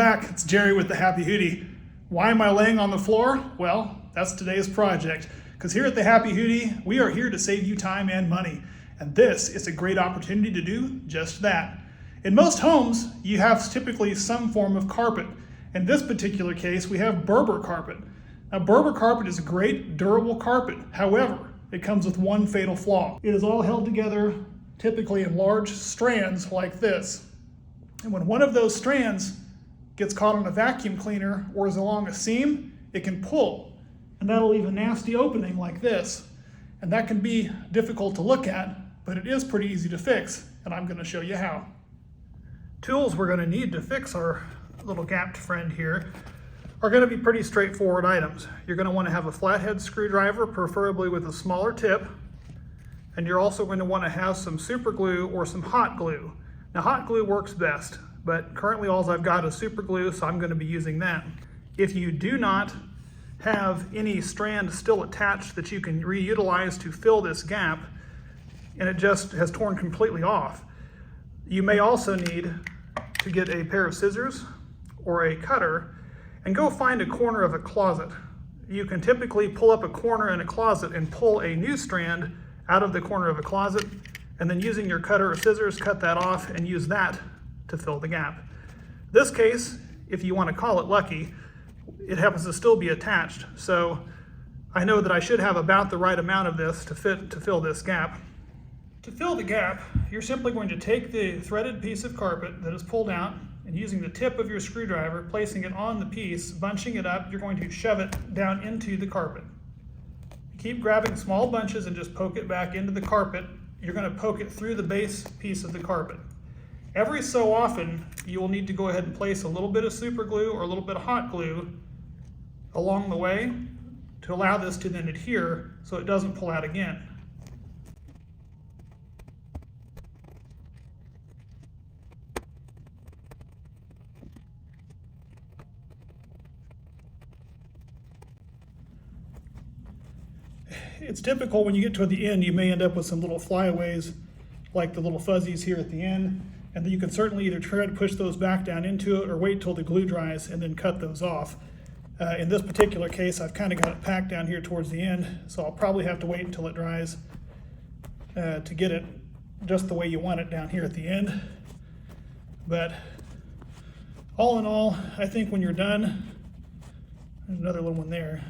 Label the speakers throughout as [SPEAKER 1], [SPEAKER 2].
[SPEAKER 1] back, it's Jerry with the Happy Hootie. Why am I laying on the floor? Well, that's today's project. Because here at the Happy Hootie, we are here to save you time and money. And this is a great opportunity to do just that. In most homes, you have typically some form of carpet. In this particular case, we have Berber carpet. Now, Berber carpet is a great, durable carpet. However, it comes with one fatal flaw. It is all held together, typically in large strands like this. And when one of those strands gets caught on a vacuum cleaner or is along a seam, it can pull. And that'll leave a nasty opening like this. And that can be difficult to look at, but it is pretty easy to fix, and I'm going to show you how. Tools we're going to need to fix our little gapped friend here are going to be pretty straightforward items. You're going to want to have a flathead screwdriver, preferably with a smaller tip, and you're also going to want to have some super glue or some hot glue. Now, hot glue works best, but currently all I've got is super glue, so I'm going to be using that. If you do not have any strand still attached that you can reutilize to fill this gap, and it just has torn completely off, you may also need to get a pair of scissors or a cutter and go find a corner of a closet. You can typically pull up a corner in a closet and pull a new strand out of the corner of a closet, and then using your cutter or scissors, cut that off and use that to fill the gap. This case, if you want to call it lucky, it happens to still be attached. So I know that I should have about the right amount of this to fill this gap. To fill the gap, you're simply going to take the threaded piece of carpet that is pulled out, and using the tip of your screwdriver, placing it on the piece, bunching it up, you're going to shove it down into the carpet. Keep grabbing small bunches and just poke it back into the carpet. You're going to poke it through the base piece of the carpet. Every so often, you will need to go ahead and place a little bit of super glue or a little bit of hot glue along the way to allow this to then adhere so it doesn't pull out again. It's typical when you get toward the end, you may end up with some little flyaways like the little fuzzies here at the end, and then you can certainly either try to push those back down into it or wait till the glue dries and then cut those off. In this particular case, I've kind of got it packed down here towards the end, so I'll probably have to wait until it dries to get it just the way you want it down here at the end. But all in all, I think when you're done, there's another little one there.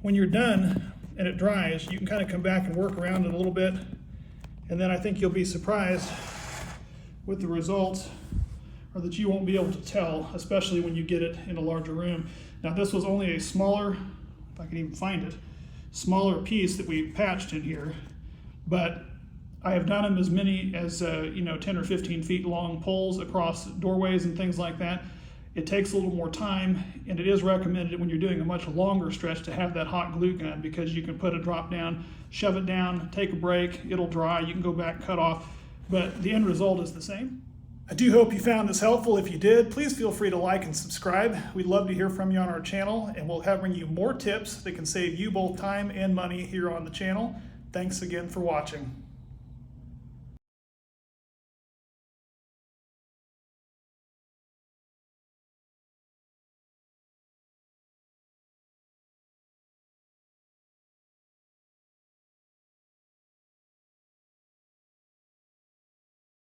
[SPEAKER 1] When you're done and it dries, you can kind of come back and work around it a little bit, and then I think you'll be surprised with the results, or that you won't be able to tell, especially when you get it in a larger room. Now, this was only a smaller, if I can even find it, smaller piece that we patched in here, but I have done them as many as 10 or 15 feet long poles across doorways and things like that. It takes a little more time, and it is recommended when you're doing a much longer stretch to have that hot glue gun, because you can put a drop down, shove it down, take a break, it'll dry, you can go back, cut off, but the end result is the same. I do hope you found this helpful. If you did, please feel free to like and subscribe. We'd love to hear from you on our channel, and we'll bring you more tips that can save you both time and money here on the channel. Thanks again for watching.